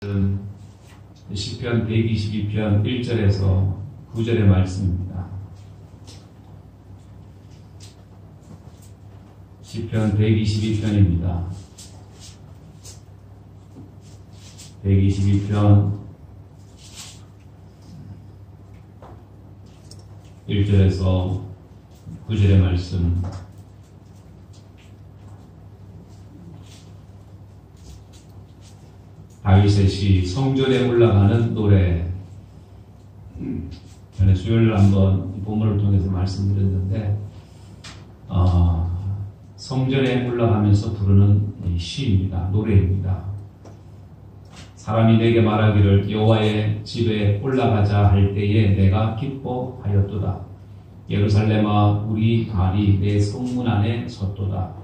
시편 122편 1절에서 9절의 말씀입니다. 시편 122편입니다. 122편 1절에서 9절의 말씀. 다윗의 시, 성전에 올라가는 노래. 전에 수요일 한번 이 본문을 통해서 말씀드렸는데, 성전에 올라가면서 부르는 시입니다. 노래입니다. 사람이 내게 말하기를 여호와의 집에 올라가자 할 때에 내가 기뻐하였도다. 예루살렘아, 우리 발이 내 성문 안에 섰도다.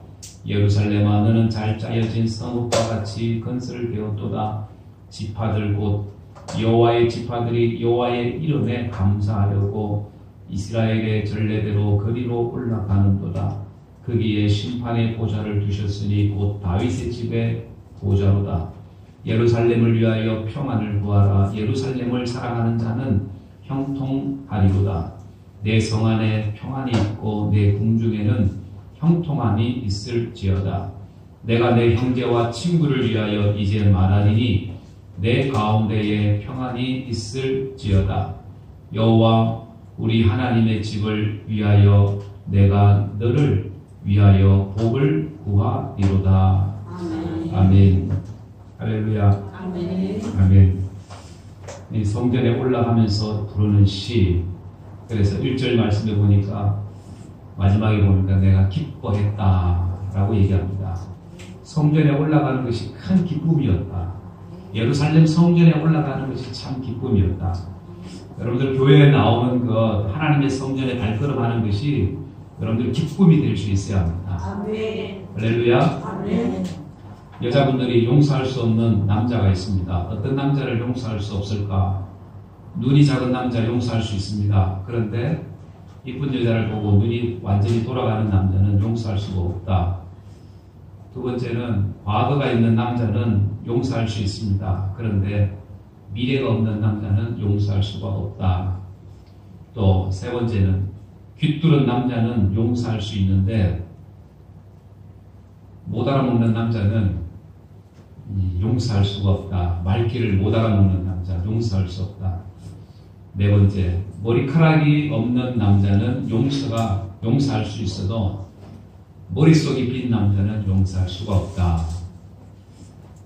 예루살렘아, 너는 잘 짜여진 성읍과 같이 건설되었도다. 지파들 곧 여호와의 지파들이 여호와의 이름에 감사하려고 이스라엘의 전례대로 거리로 올라가는도다. 거기에 심판의 보좌를 두셨으니 곧 다윗의 집의 보좌로다. 예루살렘을 위하여 평안을 구하라. 예루살렘을 사랑하는 자는 형통하리로다. 내 성 안에 평안이 있고 내 궁중에는 형통함이 있을지어다. 내가 내 형제와 친구를 위하여 이제 말하리니 내 가운데에 평안이 있을지어다. 여호와 우리 하나님의 집을 위하여 내가 너를 위하여 복을 구하리로다. 아멘. 아멘. 할렐루야. 아멘. 아멘. 이 성전에 올라가면서 부르는 시. 그래서 1절 말씀에 보니까 마지막에 보니까 내가 기뻐했다라고 얘기합니다. 성전에 올라가는 것이 큰 기쁨이었다. 예루살렘 성전에 올라가는 것이 참 기쁨이었다. 여러분들 교회에 나오는 것, 하나님의 성전에 발걸음하는 것이 여러분들 기쁨이 될 수 있어야 합니다. 아멘. 할렐루야. 아멘. 여자분들이 용서할 수 없는 남자가 있습니다. 어떤 남자를 용서할 수 없을까? 눈이 작은 남자 용서할 수 있습니다. 그런데 이쁜 여자를 보고 눈이 완전히 돌아가는 남자는 용서할 수가 없다. 두 번째는 과거가 있는 남자는 용서할 수 있습니다. 그런데 미래가 없는 남자는 용서할 수가 없다. 또 세 번째는 귀뚫은 남자는 용서할 수 있는데 못 알아먹는 남자는 용서할 수가 없다. 말귀를 못 알아먹는 남자 용서할 수 없다. 네 번째, 머리카락이 없는 남자는 용서할 수 있어도 머릿속이 빈 남자는 용서할 수가 없다.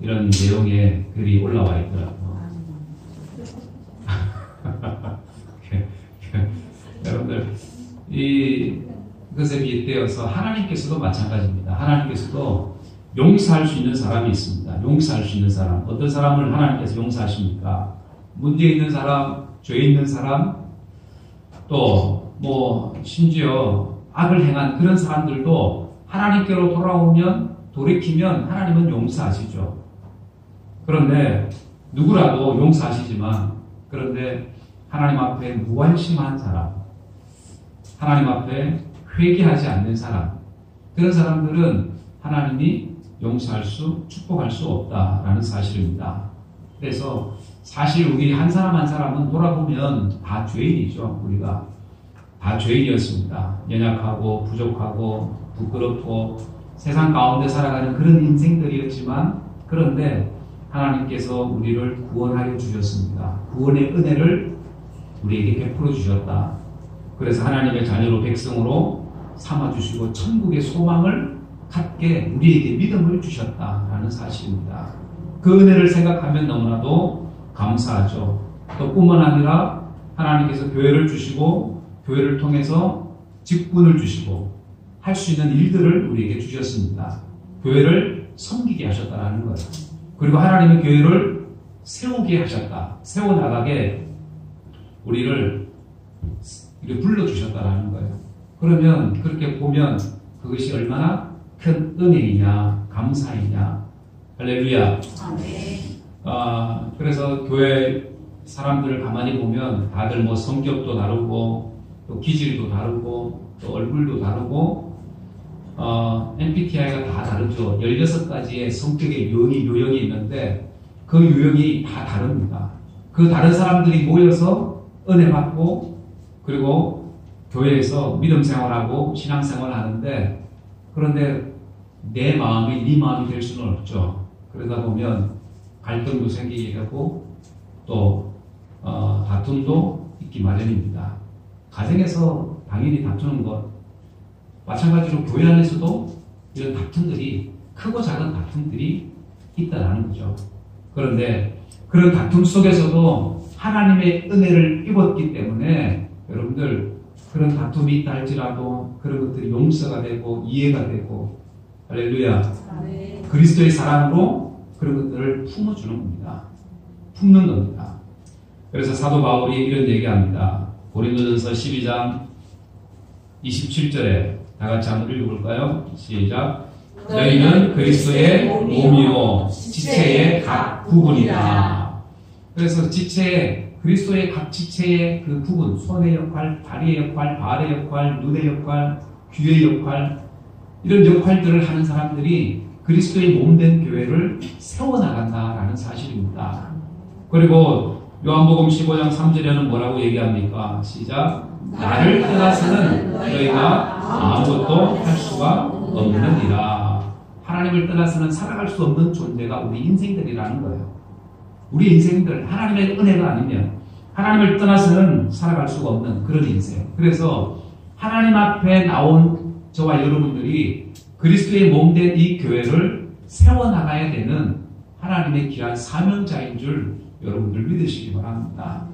이런 내용의 글이 올라와 있더라고요. 여러분들, 이것에 빗대어서 하나님께서도 마찬가지입니다. 하나님께서도 용서할 수 있는 사람이 있습니다. 용서할 수 있는 사람. 어떤 사람을 하나님께서 용서하십니까? 문제 있는 사람, 죄 있는 사람, 또 심지어 악을 행한 그런 사람들도 하나님께로 돌이키면 하나님은 용서하시죠. 그런데 누구라도 용서하시지만, 그런데 하나님 앞에 무관심한 사람, 하나님 앞에 회개하지 않는 사람, 그런 사람들은 하나님이 용서할 축복할 수 없다라는 사실입니다. 그래서 사실 우리 한 사람 한 사람은 돌아보면 다 죄인이죠. 우리가 다 죄인이었습니다. 연약하고 부족하고 부끄럽고 세상 가운데 살아가는 그런 인생들이었지만, 그런데 하나님께서 우리를 구원하여 주셨습니다. 구원의 은혜를 우리에게 베풀어 주셨다. 그래서 하나님의 자녀로 백성으로 삼아주시고 천국의 소망을 갖게 우리에게 믿음을 주셨다라는 사실입니다. 그 은혜를 생각하면 너무나도 감사하죠. 또 뿐만 아니라 하나님께서 교회를 주시고 교회를 통해서 직분을 주시고 할 수 있는 일들을 우리에게 주셨습니다. 교회를 섬기게 하셨다라는 거예요. 그리고 하나님의 교회를 세우게 하셨다. 세워나가게 우리를 불러주셨다라는 거예요. 그러면 그렇게 보면 그것이 얼마나 큰 은혜이냐, 감사이냐. 할렐루야. 그래서 교회 사람들을 가만히 보면 다들 성격도 다르고 또 기질도 다르고 또 얼굴도 다르고 MBTI가 다 다르죠. 16가지의 성격의 요형이 있는데 그 유형이 다 다릅니다. 그 다른 사람들이 모여서 은혜 받고 그리고 교회에서 믿음 생활하고 신앙 생활하는데, 그런데 내 마음이 네 마음이 될 수는 없죠. 그러다 보면 갈등도 생기게 되고 또 다툼도 있기 마련입니다. 가정에서 당연히 다투는 것, 마찬가지로 교회 안에서도 이런 다툼들이, 크고 작은 다툼들이 있다라는 거죠. 그런데 그런 다툼 속에서도 하나님의 은혜를 입었기 때문에 여러분들 그런 다툼이 있다 할지라도 그런 것들이 용서가 되고 이해가 되고, 할렐루야, 그리스도의 사랑으로 그런 것들을 품어주는 겁니다. 품는 겁니다. 그래서 사도 바울이 이런 얘기합니다. 고린도전서 12장 27절에 다 같이 한번 읽어볼까요? 시작. 너희는 그리스도의 몸이요 지체의 각 부분이다. 그래서 지체의, 그리스도의 각 지체의 그 부분, 손의 역할, 다리의 역할, 발의 역할, 눈의 역할, 귀의 역할, 이런 역할들을 하는 사람들이 그리스도의 몸된 교회를 세워나간다라는 사실입니다. 그리고 요한복음 15장 3절에는 뭐라고 얘기합니까? 시작. 나를 떠나서는 너희가 아무것도 할 수가 없느니라. 하나님을 떠나서는 살아갈 수 없는 존재가 우리 인생들이라는 거예요. 우리 인생들, 하나님의 은혜가 아니면 하나님을 떠나서는 살아갈 수가 없는 그런 인생. 그래서 하나님 앞에 나온 저와 여러분들이 그리스도의 몸된 이 교회를 세워나가야 되는 하나님의 귀한 사명자인 줄 여러분들 믿으시기 바랍니다.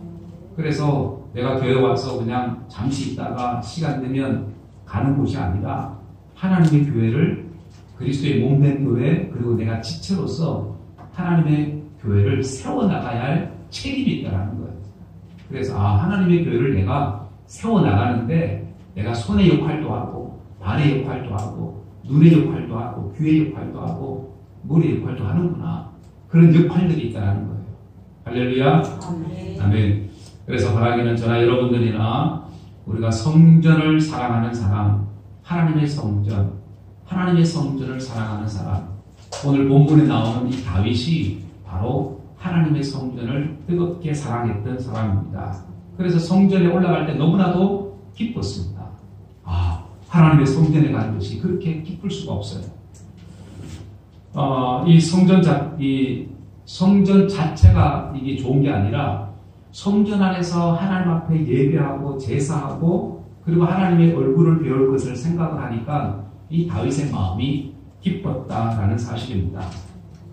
그래서 내가 교회 와서 그냥 잠시 있다가 시간 되면 가는 곳이 아니라 하나님의 교회를, 그리스도의 몸된 교회, 그리고 내가 지체로서 하나님의 교회를 세워나가야 할 책임이 있다는 거예요. 그래서 하나님의 교회를 내가 세워나가는데 내가 손의 역할도 하고 발의 역할도 하고 눈의 역할도 하고 귀의 역할도 하고 머리의 역할도 하는구나. 그런 역할들이 있다는 거예요. 할렐루야. 아멘. 그래서 바라기는 저나 여러분들이나 우리가 성전을 사랑하는 사람, 하나님의 성전, 하나님의 성전을 사랑하는 사람, 오늘 본문에 나오는 이 다윗이 바로 하나님의 성전을 뜨겁게 사랑했던 사람입니다. 그래서 성전에 올라갈 때 너무나도 기뻤습니다. 하나님의 성전에 가는 것이 그렇게 기쁠 수가 없어요. 이 성전 자체가 이게 좋은 게 아니라 성전 안에서 하나님 앞에 예배하고 제사하고 그리고 하나님의 얼굴을 배울 것을 생각을 하니까 이 다윗의 마음이 기뻤다라는 사실입니다.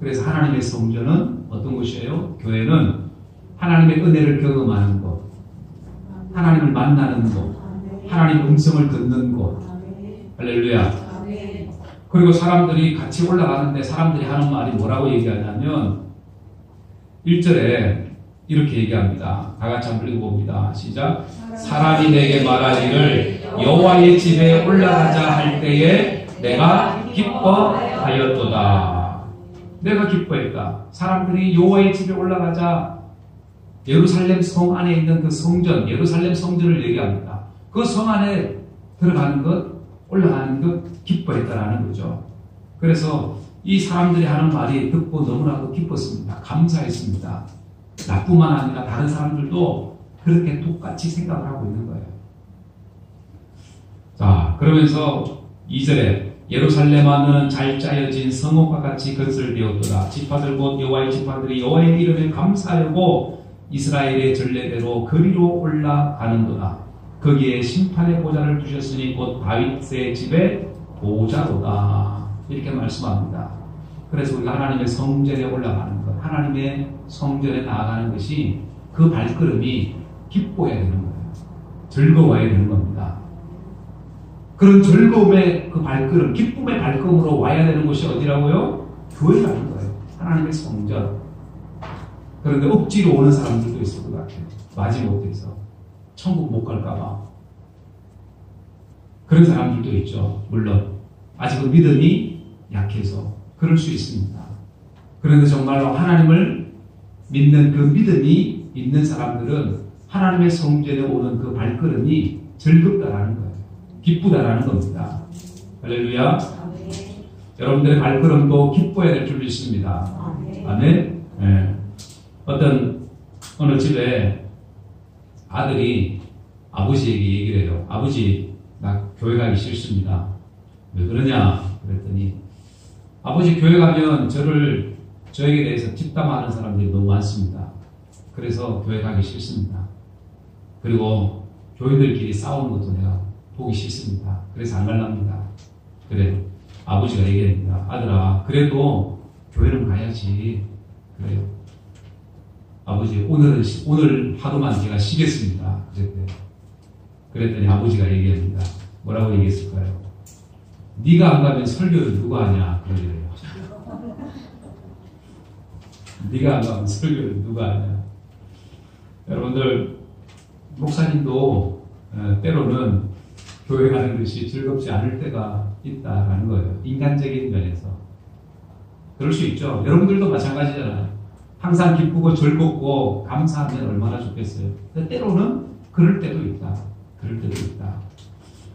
그래서 하나님의 성전은 어떤 곳이에요? 교회는 하나님의 은혜를 경험하는 곳, 하나님을 만나는 곳, 하나님의 음성을 듣는 곳. 할렐루야. 그리고 사람들이 같이 올라가는데 사람들이 하는 말이 뭐라고 얘기하냐면 1절에 이렇게 얘기합니다. 다 같이 한번 읽어봅니다. 시작. 사람이 내게 말하기를 여호와의 집에 올라가자 할 때에 내가 기뻐하였도다. 내가 기뻐했다. 사람들이 여호와의 집에 올라가자, 예루살렘 성 안에 있는 그 성전, 예루살렘 성전을 얘기합니다. 그 성 안에 들어가는 것, 올라가는 것 기뻐했다라는 거죠. 그래서 이 사람들이 하는 말이 듣고 너무나도 기뻤습니다. 감사했습니다. 나뿐만 아니라 다른 사람들도 그렇게 똑같이 생각을 하고 있는 거예요. 자, 그러면서 2절에 예루살렘아 너는 잘 짜여진 성읍과 같이 건설되었도다. 지파들 곧 여호와의 지파들이 여호와의 이름에 감사하고 이스라엘의 전례대로 그리로 올라가는도다. 거기에 심판의 보좌를 두셨으니 곧 다윗의 집의 보좌로다. 이렇게 말씀합니다. 그래서 우리가 하나님의 성전에 올라가는 것, 하나님의 성전에 나아가는 것이 그 발걸음이 기뻐야 되는 거예요. 즐거워야 되는 겁니다. 그런 즐거움의 그 발걸음, 기쁨의 발걸음으로 와야 되는 곳이 어디라고요? 교회라는 거예요. 하나님의 성전. 그런데 억지로 오는 사람들도 있을 것 같아요. 마지못해서 천국 못 갈까봐. 그런 사람들도 있죠. 물론 아직은 믿음이 약해서 그럴 수 있습니다. 그런데 정말로 하나님을 믿는 그 믿음이 있는 사람들은 하나님의 성전에 오는 그 발걸음이 즐겁다라는 거예요. 기쁘다라는 겁니다. 할렐루야. 여러분들의 발걸음도 기뻐야 될 줄 믿습니다. 아멘. 네. 어느 집에 아들이 아버지에게 얘기를 해요. 아버지, 나 교회 가기 싫습니다. 왜 그러냐? 그랬더니 아버지, 교회 가면 저에게 대해서 뒷담화하는 사람들이 너무 많습니다. 그래서 교회 가기 싫습니다. 그리고 교인들끼리 싸우는 것도 내가 보기 싫습니다. 그래서 안 갈랍니다. 그래, 아버지가 얘기합니다. 아들아, 그래도 교회는 가야지. 그래요. 아버지, 오늘 하루만 제가 쉬겠습니다. 그랬더니 아버지가 얘기합니다. 뭐라고 얘기했을까요? 네가 안 가면 설교를 누가 하냐? 그러더래요. 네가 안 가면 설교를 누가 하냐? 여러분들, 목사님도 때로는 교회 가는 것이 즐겁지 않을 때가 있다라는 거예요. 인간적인 면에서. 그럴 수 있죠. 여러분들도 마찬가지잖아요. 항상 기쁘고 즐겁고 감사하면 얼마나 좋겠어요. 근데 때로는 그럴 때도 있다. 그럴 때도 있다.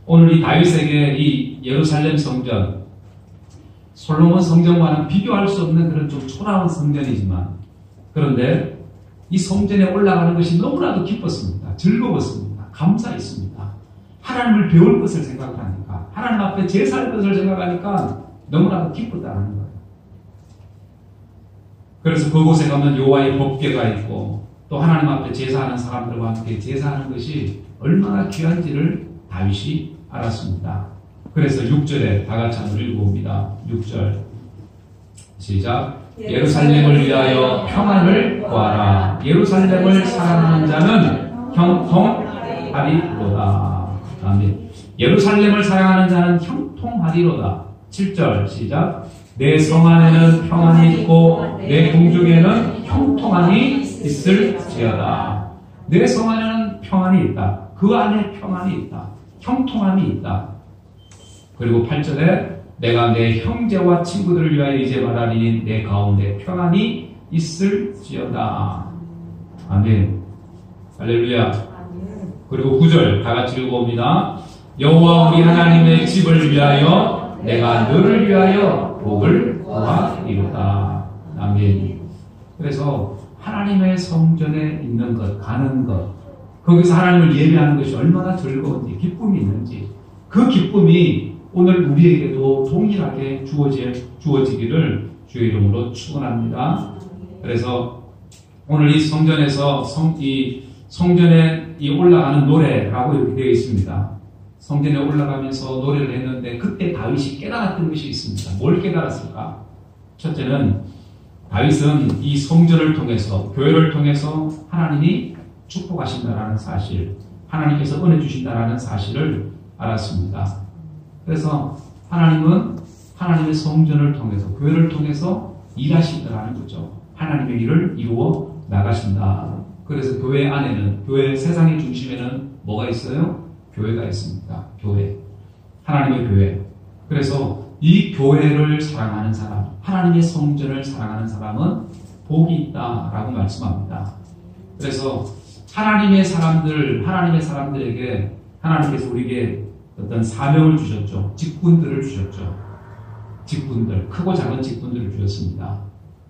오늘 이 다윗에게 이 예루살렘 성전, 솔로몬 성전과는 비교할 수 없는 그런 좀 초라한 성전이지만, 그런데 이 성전에 올라가는 것이 너무나도 기뻤습니다. 즐거웠습니다. 감사했습니다. 하나님을 배울 것을 생각하니까, 하나님 앞에 제사할 것을 생각하니까 너무나도 기쁘다는 거예요. 그래서 그곳에 가면 여호와의 법궤가 있고 또 하나님 앞에 제사하는 사람들과 함께 제사하는 것이 얼마나 귀한지를 다윗이 알았습니다. 그래서 6절에 다 같이 한번 읽어봅니다. 6절 시작. 예루살렘을 위하여 평안을 구하라. 예루살렘을 사랑하는 자는 형통하리로다. 아멘. 예루살렘을 사랑하는 자는 형통하리로다. 7절 시작. 내 성 안에는 평안이 있고 내 궁중에는 형통함이 있을지어다. 내 성 안에는 평안이 있다. 그 안에 평안이 있다. 형통함이 있다. 그리고 8절에 내가 내 형제와 친구들을 위하여 이제 말하니 내 가운데 평안이 있을지어다. 아멘. 할렐루야. 그리고 9절 다 같이 읽어봅니다. 여호와 우리 하나님의 집을 위하여 내가 너를 위하여 복을 구하리로다. 아멘. 그래서 하나님의 성전에 있는 것, 가는 것, 거기서 하나님을 예배하는 것이 얼마나 즐거운지, 기쁨이 있는지, 그 기쁨이 오늘 우리에게도 동일하게 주어지기를 주의 이름으로 축원합니다. 그래서 오늘 이 성전에서 이 성전에 올라가는 노래라고 이렇게 되어 있습니다. 성전에 올라가면서 노래를 했는데 그때 다윗이 깨달았던 것이 있습니다. 뭘 깨달았을까? 첫째는 다윗은 이 성전을 통해서, 교회를 통해서 하나님이 축복하신다라는 사실, 하나님께서 은혜 주신다라는 사실을 알았습니다. 그래서 하나님은 하나님의 성전을 통해서, 교회를 통해서 일하신다라는 거죠. 하나님의 일을 이루어 나가신다. 그래서 교회 안에는, 교회 세상의 중심에는 뭐가 있어요? 교회가 있습니다. 교회. 하나님의 교회. 그래서 이 교회를 사랑하는 사람, 하나님의 성전을 사랑하는 사람은 복이 있다라고 말씀합니다. 그래서 하나님의 사람들에게 하나님께서 우리에게 어떤 사명을 주셨죠. 직분들을 주셨죠. 직분들, 크고 작은 직분들을 주셨습니다.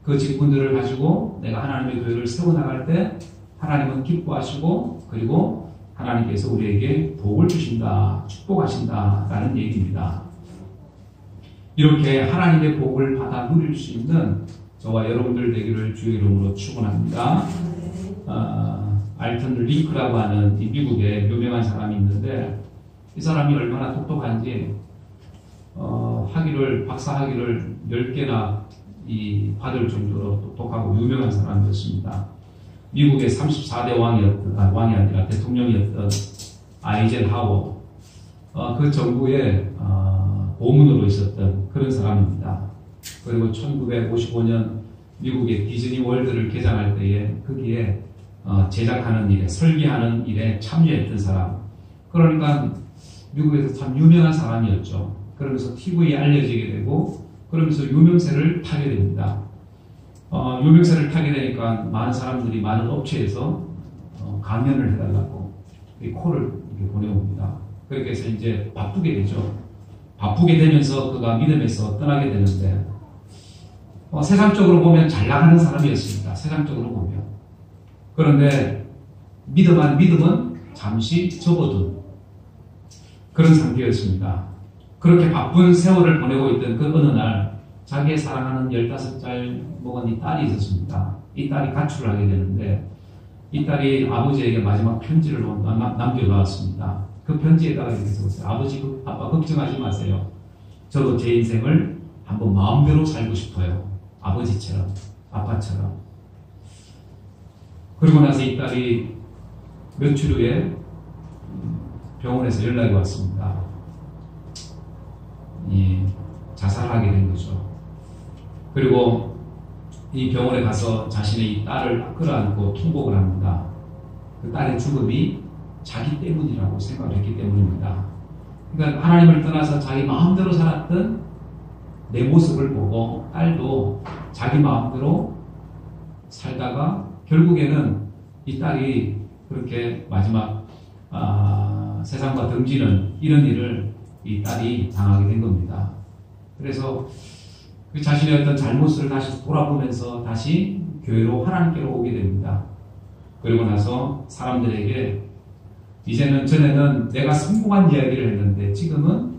그 직분들을 가지고 내가 하나님의 교회를 세워나갈 때 하나님은 기뻐하시고, 그리고 하나님께서 우리에게 복을 주신다, 축복하신다라는 얘기입니다. 이렇게 하나님의 복을 받아 누릴 수 있는 저와 여러분들 되기를 주의 이름으로 축원합니다. 알튼 링크라고 하는 이 미국의 유명한 사람이 있는데, 이 사람이 얼마나 똑똑한지 박사 학위를 10개나 받을 정도로 똑똑하고 유명한 사람이었습니다. 미국의 34대 왕이 아니라 대통령이었던 아이젠하워, 그 정부의 고문으로 있었던 그런 사람입니다. 그리고 1955년 미국의 디즈니 월드를 개장할 때에 거기에 제작하는 일에, 설계하는 일에 참여했던 사람. 그러니까 미국에서 참 유명한 사람이었죠. 그러면서 TV에 알려지게 되고, 그러면서 유명세를 타게 됩니다. 유명세를 타게 되니까 많은 사람들이, 많은 업체에서 강연을 해달라고 이 콜을 이렇게 보내옵니다. 그렇게 해서 이제 바쁘게 되죠. 바쁘게 되면서 그가 믿음에서 떠나게 되는데, 세상적으로 보면 잘 나가는 사람이었습니다. 세상적으로 보면. 그런데 믿음은 잠시 접어둔 그런 상태였습니다. 그렇게 바쁜 세월을 보내고 있던 그 어느 날 자기의 사랑하는 15살 먹은 이 딸이 있었습니다. 이 딸이 가출을 하게 되는데 이 딸이 아버지에게 마지막 편지를 남겨놓았습니다. 그 편지에다가 이렇게 적었어요. 아버지, 아빠 걱정하지 마세요. 저도 제 인생을 한번 마음대로 살고 싶어요. 아버지처럼, 아빠처럼. 그리고 나서 이 딸이 며칠 후에 병원에서 연락이 왔습니다. 자살하게 된 거죠. 그리고 이 병원에 가서 자신의 이 딸을 끌어안고 통곡을 합니다. 그 딸의 죽음이 자기 때문이라고 생각을 했기 때문입니다. 그러니까 하나님을 떠나서 자기 마음대로 살았던 내 모습을 보고 딸도 자기 마음대로 살다가 결국에는 이 딸이 그렇게 마지막 세상과 등지는 이런 일을 이 딸이 당하게 된 겁니다. 그래서 그 자신의 어떤 잘못을 다시 돌아보면서 다시 교회로 하나님께로 오게 됩니다. 그리고 나서 사람들에게 전에는 내가 성공한 이야기를 했는데 지금은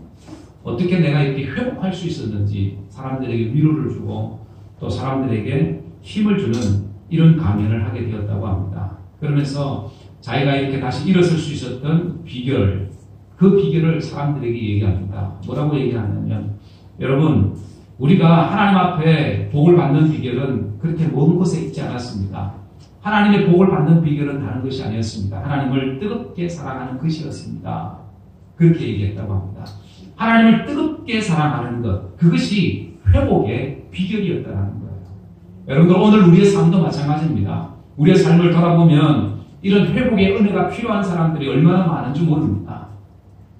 어떻게 내가 이렇게 회복할 수 있었는지 사람들에게 위로를 주고 또 사람들에게 힘을 주는 이런 강연을 하게 되었다고 합니다. 그러면서 자기가 이렇게 다시 일어설 수 있었던 비결, 그 비결을 사람들에게 얘기합니다. 뭐라고 얘기하냐면 여러분 우리가 하나님 앞에 복을 받는 비결은 그렇게 먼 곳에 있지 않았습니다. 하나님의 복을 받는 비결은 다른 것이 아니었습니다. 하나님을 뜨겁게 사랑하는 것이었습니다. 그렇게 얘기했다고 합니다. 하나님을 뜨겁게 사랑하는 것, 그것이 회복의 비결이었다는 거예요. 여러분들 오늘 우리의 삶도 마찬가지입니다. 우리의 삶을 돌아보면 이런 회복의 은혜가 필요한 사람들이 얼마나 많은지 모릅니다.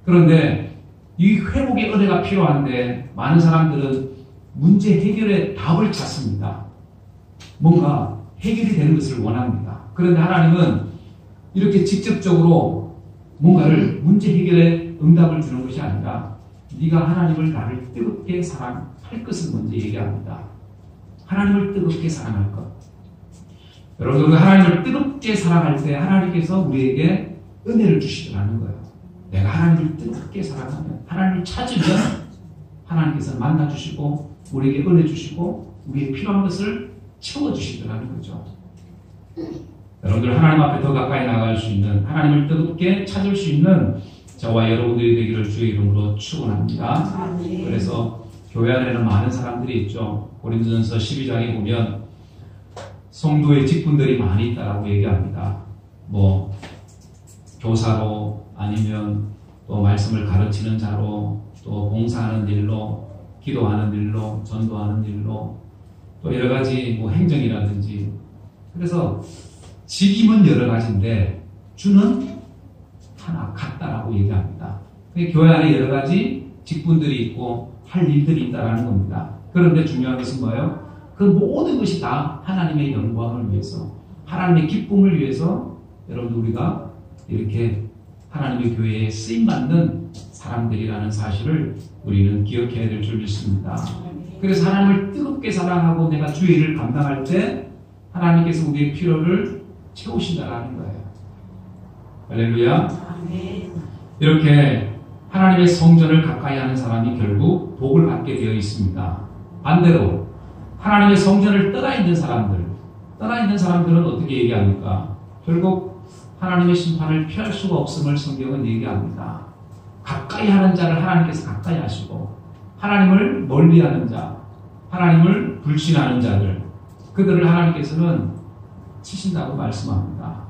그런데 이 회복의 은혜가 필요한데 많은 사람들은 문제 해결의 답을 찾습니다. 뭔가 해결이 되는 것을 원합니다. 그런데 하나님은 이렇게 직접적으로 뭔가를 문제 해결의 응답을 주는 것이 아니라 네가 하나님을 나를 뜨겁게 사랑할 것을 먼저 얘기합니다. 하나님을 뜨겁게 사랑할 것. 여러분 하나님을 뜨겁게 사랑할 때 하나님께서 우리에게 은혜를 주시더라는 거예요. 내가 하나님을 뜨겁게 사랑하면 하나님을 찾으면 하나님께서 만나주시고 우리에게 은혜 주시고 우리의 필요한 것을 채워주시더라는 거죠. 여러분들 하나님 앞에 더 가까이 나아갈 수 있는 보면 하나님을 뜨겁게 찾을 수 있는 저와 여러분들이 되기를 주의 이름으로 축원합니다. 그래서 교회 안에는 많은 사람들이 있죠. 고린도전서 12장에 보면 성도의 직분들이 많이 있다라고 얘기합니다. 뭐 교사로 아니면 또 말씀을 가르치는 자로 또 봉사하는 일로 기도하는 일로 전도하는 일로 또 여러 가지 뭐 행정이라든지 그래서 직임은 여러 가지인데 주는 하나 같다라고 얘기합니다. 교회 안에 여러 가지 직분들이 있고 할 일들이 있다라는 겁니다. 그런데 중요한 것은 뭐예요? 그 모든 것이 다 하나님의 영광을 위해서 하나님의 기쁨을 위해서 여러분 우리가 이렇게 하나님의 교회에 쓰임받는 사람들이라는 사실을 우리는 기억해야 될 줄 믿습니다. 그래서 하나님을 뜨겁게 사랑하고 내가 주의 일을 감당할 때 하나님께서 우리의 필요를 채우신다라는 거예요. 할렐루야. 이렇게 하나님의 성전을 가까이 하는 사람이 결국 복을 받게 되어 있습니다. 반대로 하나님의 성전을 떠나 있는 사람들은 어떻게 얘기합니까? 결국 하나님의 심판을 피할 수가 없음을 성경은 얘기합니다. 가까이 하는 자를 하나님께서 가까이 하시고 하나님을 멀리하는 자, 하나님을 불신하는 자들, 그들을 하나님께서는 치신다고 말씀합니다.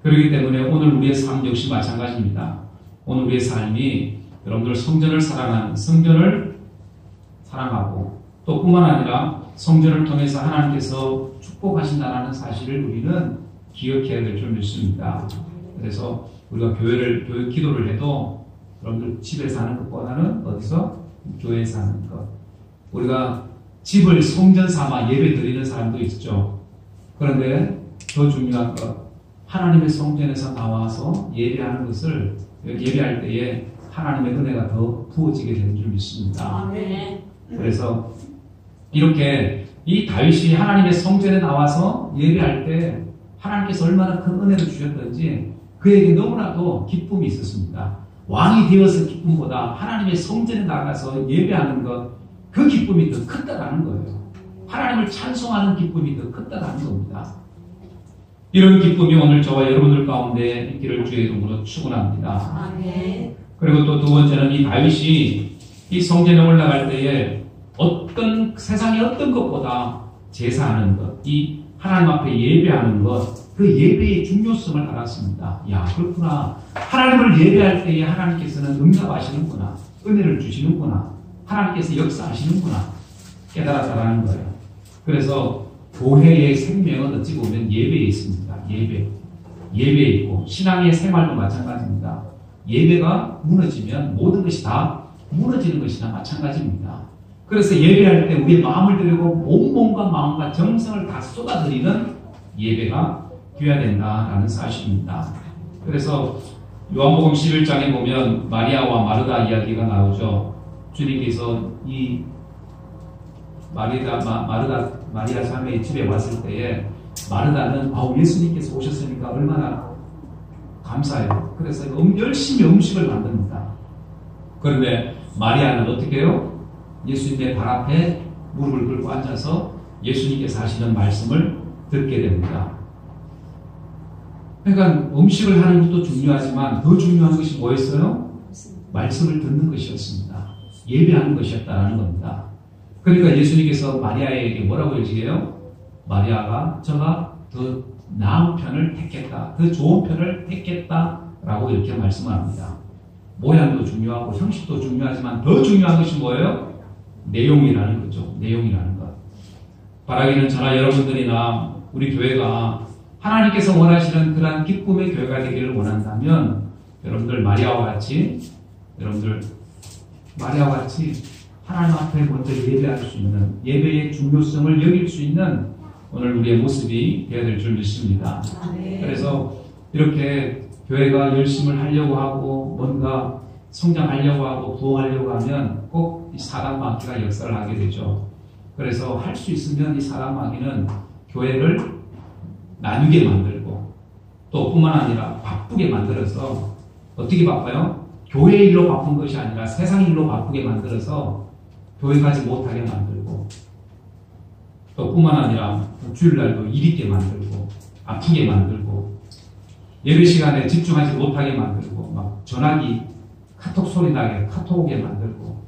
그렇기 때문에 오늘 우리의 삶 역시 마찬가지입니다. 오늘 우리의 삶이 여러분들 성전을 사랑하고 또 뿐만 아니라 성전을 통해서 하나님께서 축복하신다는 사실을 우리는 기억해야 될 줄 믿습니다. 그래서 우리가 교회 기도를 해도 여러분들 집에서 하는 것보다는 어디서? 교회에서 하는 것. 우리가 집을 성전 삼아 예배 드리는 사람도 있죠. 그런데 더 중요한 것, 하나님의 성전에서 나와서 예배하는 것을 예배할 때에 하나님의 은혜가 더 부어지게 되는 줄 믿습니다. 그래서 이렇게 이 다윗이 하나님의 성전에 나와서 예배할 때 하나님께서 얼마나 큰 은혜를 주셨던지 그에게 너무나도 기쁨이 있었습니다. 왕이 되어서 기쁨보다 하나님의 성전에 나가서 예배하는 것, 그 기쁨이 더 크다라는 거예요. 하나님을 찬송하는 기쁨이 더 크다라는 겁니다. 이런 기쁨이 오늘 저와 여러분들 가운데 있기를 주의 이름으로 축원합니다. 아멘. 그리고 또 두 번째는 이 다윗이 이 성전에 올라갈 때에 어떤 세상의 어떤 것보다 제사하는 것, 이 하나님 앞에 예배하는 것, 그 예배의 중요성을 알았습니다. 야, 그렇구나. 하나님을 예배할 때에 하나님께서는 응답하시는구나. 은혜를 주시는구나. 하나님께서 역사하시는구나. 깨달았다라는 거예요. 그래서 교회의 생명은 어찌 보면 예배에 있습니다. 예배에 있고 신앙의 생활도 마찬가지입니다. 예배가 무너지면 모든 것이 다 무너지는 것이나 마찬가지입니다. 그래서 예배할 때 우리의 마음을 들이고 몸과 마음과 정성을 다 쏟아들이는 예배가 되어야 된다라는 사실입니다. 그래서 요한복음 11장에 보면 마리아와 마르다 이야기가 나오죠. 주님께서 이 마리아 자매의 집에 왔을 때에 마르다는 예수님께서 오셨으니까 얼마나 감사해요. 그래서 열심히 음식을 만듭니다. 그런데 마리아는 어떻게 해요? 예수님의 발 앞에 무릎을 꿇고 앉아서 예수님께서 하시는 말씀을 듣게 됩니다. 그러니까 음식을 하는 것도 중요하지만 더 중요한 것이 뭐였어요? 말씀을 듣는 것이었습니다. 예배하는 것이었다는 겁니다. 그러니까 예수님께서 마리아에게 뭐라고 얘기해요? 마리아가 저가 더 나은 편을 택했다. 더 좋은 편을 택했다라고 이렇게 말씀합니다. 모양도 중요하고 형식도 중요하지만 더 중요한 것이 뭐예요? 내용이라는 거죠. 내용이라는 것. 바라기는 저나 여러분들이나 우리 교회가 하나님께서 원하시는 그러한 기쁨의 교회가 되기를 원한다면 여러분들 마리아와 같이 하나님 앞에 먼저 예배할 수 있는 예배의 중요성을 여길 수 있는 오늘 우리의 모습이 되어야 될 줄 믿습니다. 그래서 이렇게 교회가 열심을 하려고 하고 뭔가 성장하려고 하고 부흥하려고 하면 꼭 이 사단마귀가 역사를 하게 되죠. 그래서 할 수 있으면 이 사단마귀는 교회를 나누게 만들고 또 뿐만 아니라 바쁘게 만들어서 어떻게 바빠요? 교회 일로 바쁜 것이 아니라 세상 일로 바쁘게 만들어서 교회 가지 못하게 만들고 또 뿐만 아니라 주일날도 일 있게 만들고 아프게 만들고 예배 시간에 집중하지 못하게 만들고 막 전화기 카톡 소리 나게 카톡 오게 만들고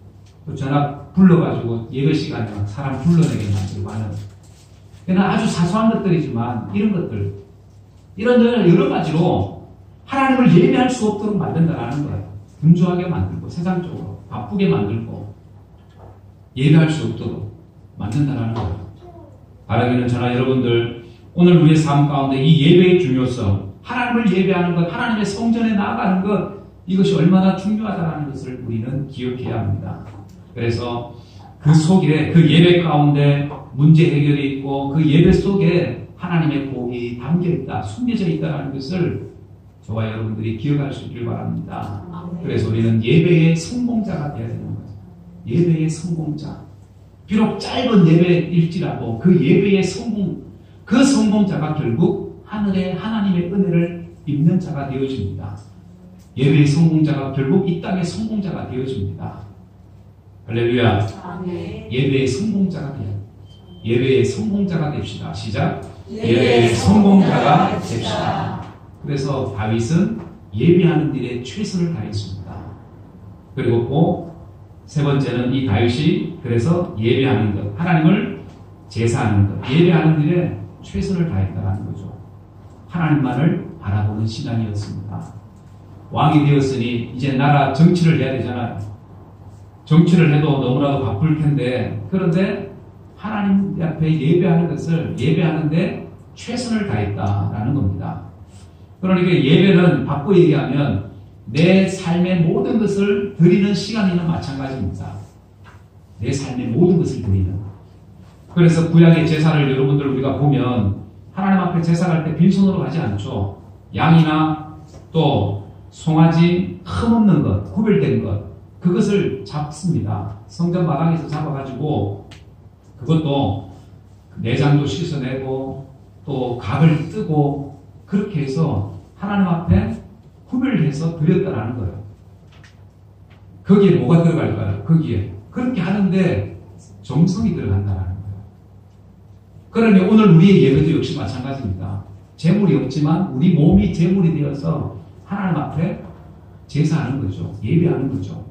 또 전화 불러가지고 예배 시간에 막 사람 불러내게 만들고 하는 그냥 아주 사소한 것들이지만 이런 것들 이런 여러 가지로 하나님을 예배할 수 없도록 만든다는 거예요. 분주하게 만들고 세상적으로 바쁘게 만들고 예배할 수 없도록 만든다는 거예요. 바라기는 저나 여러분들 오늘 우리의 삶 가운데 이 예배의 중요성 하나님을 예배하는 것 하나님의 성전에 나아가는 것 이것이 얼마나 중요하다는 것을 우리는 기억해야 합니다. 그래서 그 속에 그 예배 가운데 문제 해결이 있고 그 예배 속에 하나님의 복이 담겨있다 숨겨져 있다는 것을 저와 여러분들이 기억할 수 있길 바랍니다. 그래서 우리는 예배의 성공자가 되어야 되는 거죠. 예배의 성공자. 비록 짧은 예배일지라도 그 예배의 그 성공자가 결국 하늘의 하나님의 은혜를 입는 자가 되어집니다. 예배의 성공자가 결국 이 땅의 성공자가 되어집니다. 할렐루야. 예배의 성공자가 돼요. 예배의 성공자가 됩시다. 시작. 예배의 성공자가 됩시다. 그래서 다윗은 예배하는 일에 최선을 다했습니다. 그리고 또 세 번째는 이 다윗이 그래서 예배하는 것, 하나님을 제사하는 것, 예배하는 일에 최선을 다했다는 거죠. 하나님만을 바라보는 신앙이었습니다. 왕이 되었으니 이제 나라 정치를 해야 되잖아요. 정치를 해도 너무나도 바쁠 텐데 그런데 하나님 앞에 예배하는데 최선을 다했다라는 겁니다. 그러니까 예배는 바꿔 얘기하면 내 삶의 모든 것을 드리는 시간이나 마찬가지입니다. 내 삶의 모든 것을 드리는. 그래서 구약의 제사를 여러분들 우리가 보면 하나님 앞에 제사할 때 빈손으로 가지 않죠. 양이나 또 송아지 흠없는 것, 구별된 것 그것을 잡습니다. 성전 마당에서 잡아가지고 그것도 내장도 씻어내고 또 각을 뜨고 그렇게 해서 하나님 앞에 구별을 해서 드렸다라는 거예요. 거기에 뭐가 들어갈까요? 거기에 그렇게 하는데 정성이 들어간다라는 거예요. 그러니 오늘 우리의 예배도 역시 마찬가지입니다. 재물이 없지만 우리 몸이 재물이 되어서 하나님 앞에 제사하는 거죠. 예배하는 거죠.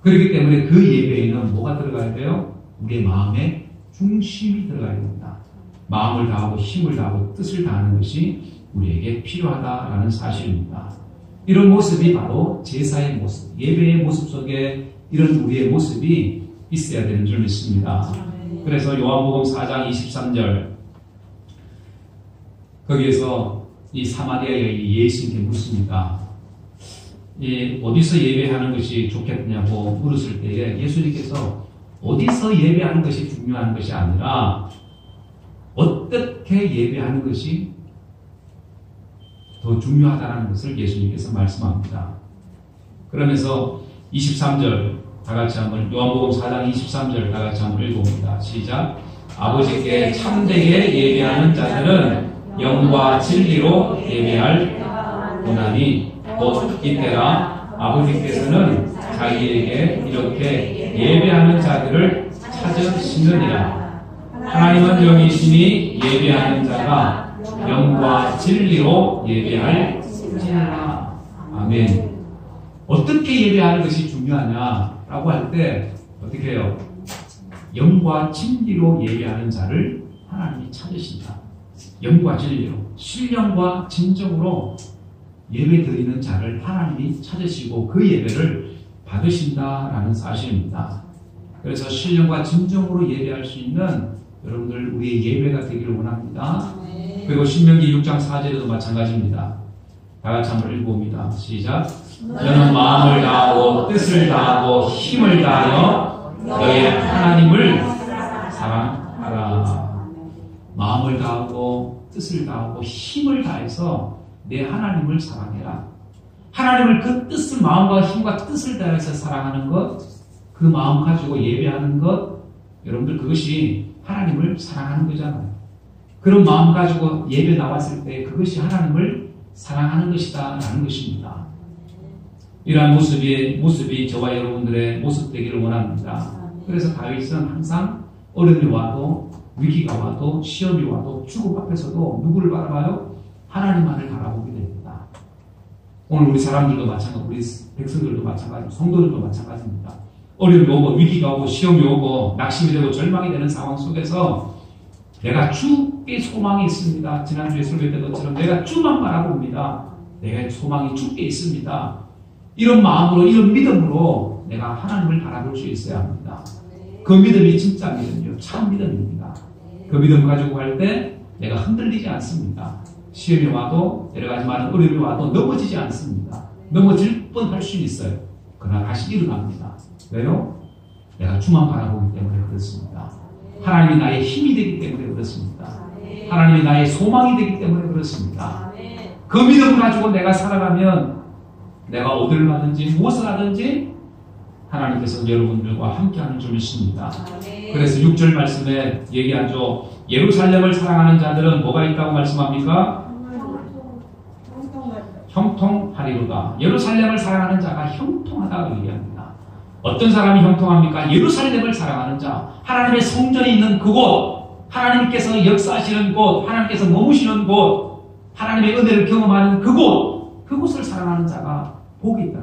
그렇기 때문에 그 예배에는 뭐가 들어가야 돼요? 우리의 마음의 중심이 들어가야 됩니다. 마음을 다하고 힘을 다하고 뜻을 다하는 것이 우리에게 필요하다라는 사실입니다. 이런 모습이 바로 제사의 모습, 예배의 모습 속에 이런 우리의 모습이 있어야 되는 줄 믿습니다. 그래서 요한복음 4장 23절 거기에서 이 사마리아의 예수님께 묻습니다. 어디서 예배하는 것이 좋겠느냐고 물었을 때에 예수님께서 어디서 예배하는 것이 중요한 것이 아니라 어떻게 예배하는 것이 더 중요하다는 것을 예수님께서 말씀합니다. 그러면서 23절 다 같이 한번 요한복음 4장 23절 다 같이 한번 읽어봅니다. 시작. 아버지께 참되게 예배하는 자들은 영과 진리로 예배할 고난이 곧 이때라 아버지께서는 자기에게 이렇게 예배하는 자들을 찾으시느니라. 하나님은 영이시니 예배하는 자가 영과 진리로 예배할지니라. 아멘. 어떻게 예배하는 것이 중요하냐라고 할 때 어떻게 해요? 영과 진리로 예배하는 자를 하나님이 찾으신다. 영과 진리로, 신령과 진정으로 예배 드리는 자를 하나님이 찾으시고 그 예배를 받으신다라는 사실입니다. 그래서 신령과 진정으로 예배할 수 있는 여러분들 우리의 예배가 되기를 원합니다. 그리고 신명기 6장 4절에도 마찬가지입니다. 다 같이 한번 읽어봅니다. 시작. 너는 마음을 다하고 뜻을 다하고 힘을 다하여 너의 하나님을 사랑하라. 마음을 다하고 뜻을 다하고 힘을 다해서 내 하나님을 사랑해라. 하나님을 그 뜻을 마음과 힘과 뜻을 다해서 사랑하는 것, 그 마음 가지고 예배하는 것, 여러분들 그것이 하나님을 사랑하는 거잖아요. 그런 마음 가지고 예배 나왔을 때 그것이 하나님을 사랑하는 것이다 라는 것입니다. 이러한 모습이 저와 여러분들의 모습 되기를 원합니다. 그래서 다윗은 항상 어려움이 와도 위기가 와도 시험이 와도 죽음 앞에서도 누구를 바라봐요? 하나님만을 바라보게 됩니다. 오늘 우리 사람들도 마찬가지고 우리 백성들도 마찬가지고 성도들도 마찬가지입니다. 어려움이 오고 위기가 오고 시험이 오고 낙심이 되고 절망이 되는 상황 속에서 내가 주께 소망이 있습니다. 지난주에 설교 때처럼 내가 주만 바라봅니다. 내가 소망이 주께 있습니다. 이런 마음으로 이런 믿음으로 내가 하나님을 바라볼 수 있어야 합니다. 그 믿음이 진짜 믿음이요. 참 믿음입니다. 그 믿음 가지고 갈 때 내가 흔들리지 않습니다. 시험이 와도 여러 가지 많은 어려움이 와도 넘어지지 않습니다. 넘어질 뻔할 수 있어요. 그러나 다시 일어납니다. 왜요? 내가 주만 바라보기 때문에 그렇습니다. 하나님이 나의 힘이 되기 때문에 그렇습니다. 하나님이 나의 소망이 되기 때문에 그렇습니다. 그 믿음을 가지고 내가 살아가면 내가 어디를 가든지 무엇을 하든지 하나님께서 여러분들과 함께하는 줄 믿습니다. 그래서 6절 말씀에 얘기하죠. 예루살렘을 사랑하는 자들은 뭐가 있다고 말씀합니까? 형통하리로다. 예루살렘을 사랑하는 자가 형통하다고 얘기합니다. 어떤 사람이 형통합니까? 예루살렘을 사랑하는 자, 하나님의 성전이 있는 그곳, 하나님께서 역사하시는 곳, 하나님께서 머무시는 곳, 하나님의 은혜를 경험하는 그곳을 사랑하는 자가 복이 있다.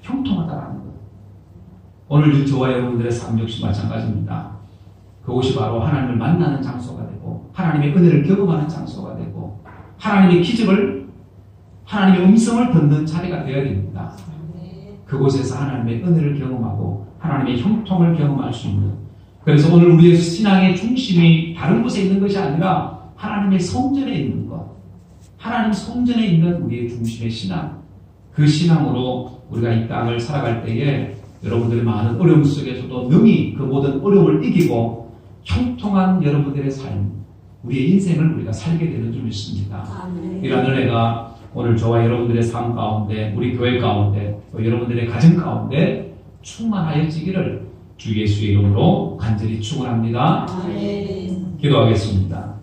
형통하다라는 것. 오늘 저와 여러분들의 삶 역시 마찬가지입니다. 그곳이 바로 하나님을 만나는 장소가 되고 하나님의 은혜를 경험하는 장소가 되고 하나님의 기적을, 하나님의 음성을 듣는 자리가 되어야 됩니다. 그곳에서 하나님의 은혜를 경험하고 하나님의 형통을 경험할 수 있는, 그래서 오늘 우리의 신앙의 중심이 다른 곳에 있는 것이 아니라 하나님의 성전에 있는 것, 하나님 성전에 있는 우리의 중심의 신앙, 그 신앙으로 우리가 이 땅을 살아갈 때에 여러분들의 많은 어려움 속에서도 능히 그 모든 어려움을 이기고 형통한 여러분들의 삶, 우리의 인생을 우리가 살게 되는 줄 믿습니다. 이런 은혜가 오늘 저와 여러분들의 삶 가운데, 우리 교회 가운데, 또 여러분들의 가정 가운데 충만하여지기를 주 예수의 이름으로 간절히 축원합니다. 기도하겠습니다.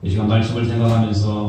이 시간 말씀을 생각하면서